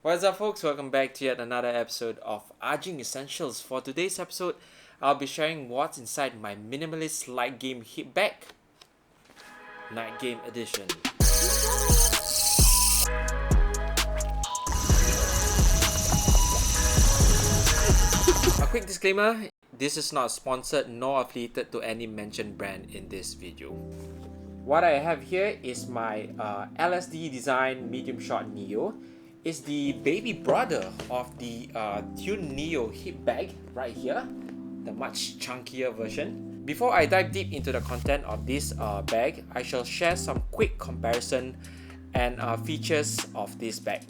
What's up, folks? Welcome back to yet another episode of Ajing Essentials. For today's episode, I'll be sharing what's inside my minimalist light game hip bag, night game edition. A quick disclaimer, this is not sponsored nor affiliated to any mentioned brand in this video. What I have here is my LSD design medium shot Neo. It's the baby brother of the Tune Neo hip bag right here, the much chunkier version. Before I dive deep into the content of this bag, I shall share some quick comparison and features of this bag.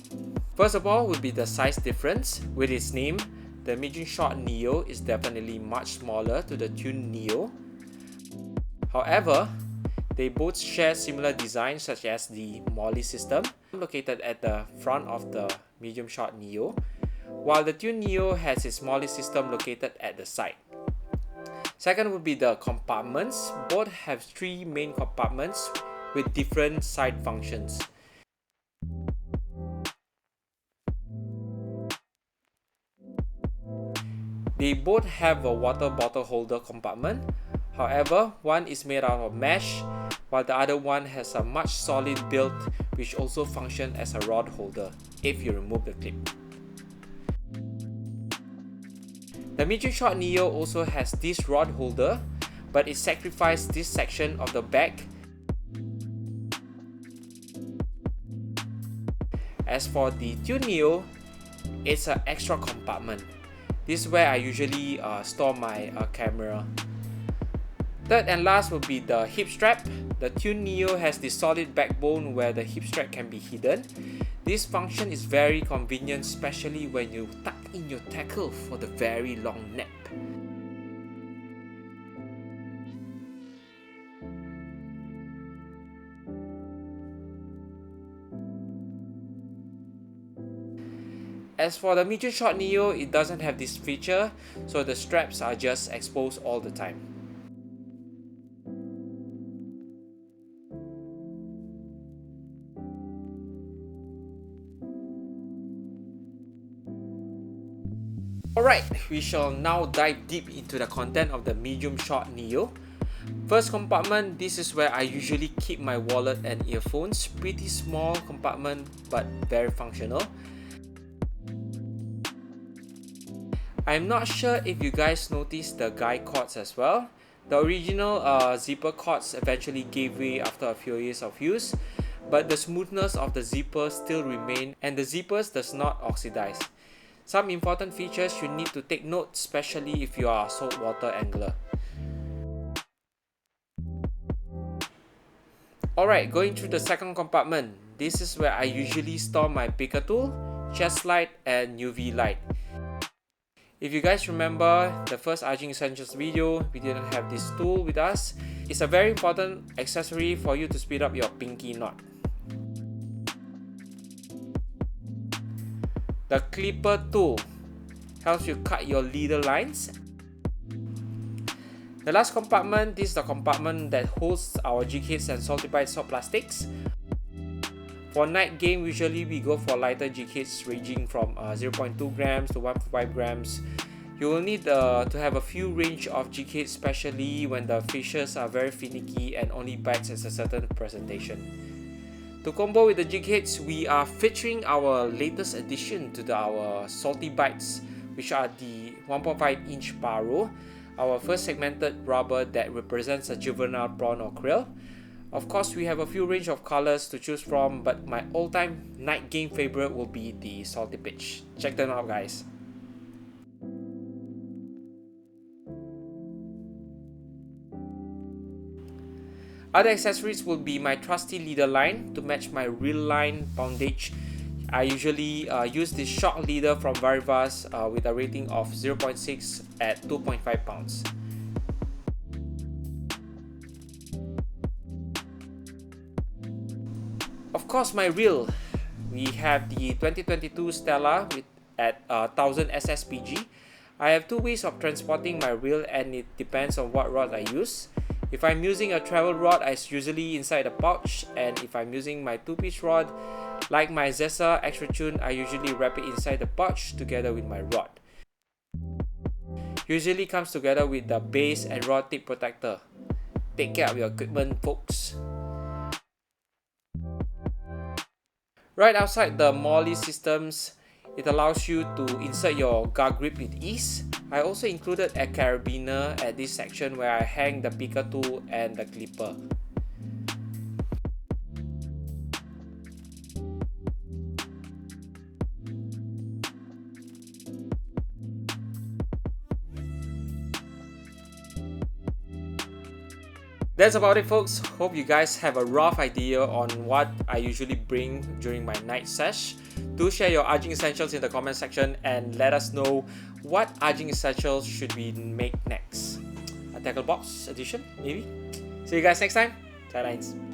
First of all would be the size difference. With its name, the medium shot Neo is definitely much smaller to the Tune Neo. However, they both share similar designs such as the Molly system located at the front of the medium shot Neo, while the Tune Neo has its Molly system located at the side. Second would be the compartments. Both have three main compartments with different side functions. They both have a water bottle holder compartment. However, one is made out of mesh, while the other one has a much solid build which also functions as a rod holder if you remove the clip. The medium shot Neo also has this rod holder, but it sacrificed this section of the back. As for the Tune Neo, it's an extra compartment. This is where I usually store my camera. Third and last will be the hip strap. The Tune Neo has the solid backbone where the hip strap can be hidden. This function is very convenient, especially when you tuck in your tackle for the very long nap. As for the medium shot Neo, it doesn't have this feature, so the straps are just exposed all the time. Alright, we shall now dive deep into the content of the medium shot Neo. First compartment, this is where I usually keep my wallet and earphones. Pretty small compartment but very functional. I'm not sure if you guys noticed the guy cords as well. The original zipper cords eventually gave way after a few years of use, but the smoothness of the zipper still remain and the zippers does not oxidize. Some important features you need to take note, especially if you are a saltwater angler. Alright, going through the second compartment. This is where I usually store my picker tool, chest light and UV light. If you guys remember the first Ajing Essentials video, we didn't have this tool with us. It's a very important accessory for you to speed up your pinky knot. The clipper tool helps you cut your leader lines. The last compartment, this is the compartment that holds our jig heads and salty bites soft plastics. For night game, usually we go for lighter jig heads ranging from 0.2 grams to 1.5 grams. You will need to have a few range of jig heads, especially when the fishes are very finicky and only bites as a certain presentation. To combo with the jig heads, we are featuring our latest addition to our salty bites, which are the 1.5 inch Paro, our first segmented rubber that represents a juvenile prawn or krill. Of course, we have a few range of colors to choose from, but my all-time night game favorite will be the salty pitch. Check them out, guys. Other accessories will be my trusty leader line to match my reel line poundage. I usually use this shock leader from Varivas with a rating of 0.6 at 2.5 pounds. Of course, my reel. We have the 2022 Stella at 1000 SSPG. I have two ways of transporting my reel and it depends on what rod I use. If I'm using a travel rod, it's usually inside a pouch, and if I'm using my 2-piece rod, Like my Zessa extra tune, I usually wrap it inside the pouch together with my rod. Usually comes together with the base and rod tip protector. Take care of your equipment, folks. Right outside the MOLLE systems, it allows you to insert your guard grip with ease. I also included a carabiner at this section where I hang the picker tool and the clipper. That's about it, folks. Hope you guys have a rough idea on what I usually bring during my night sesh. Do share your Ajing Essentials in the comment section and let us know what Ajing Essentials should we make next. A tackle box edition, maybe? See you guys next time. Tightlines.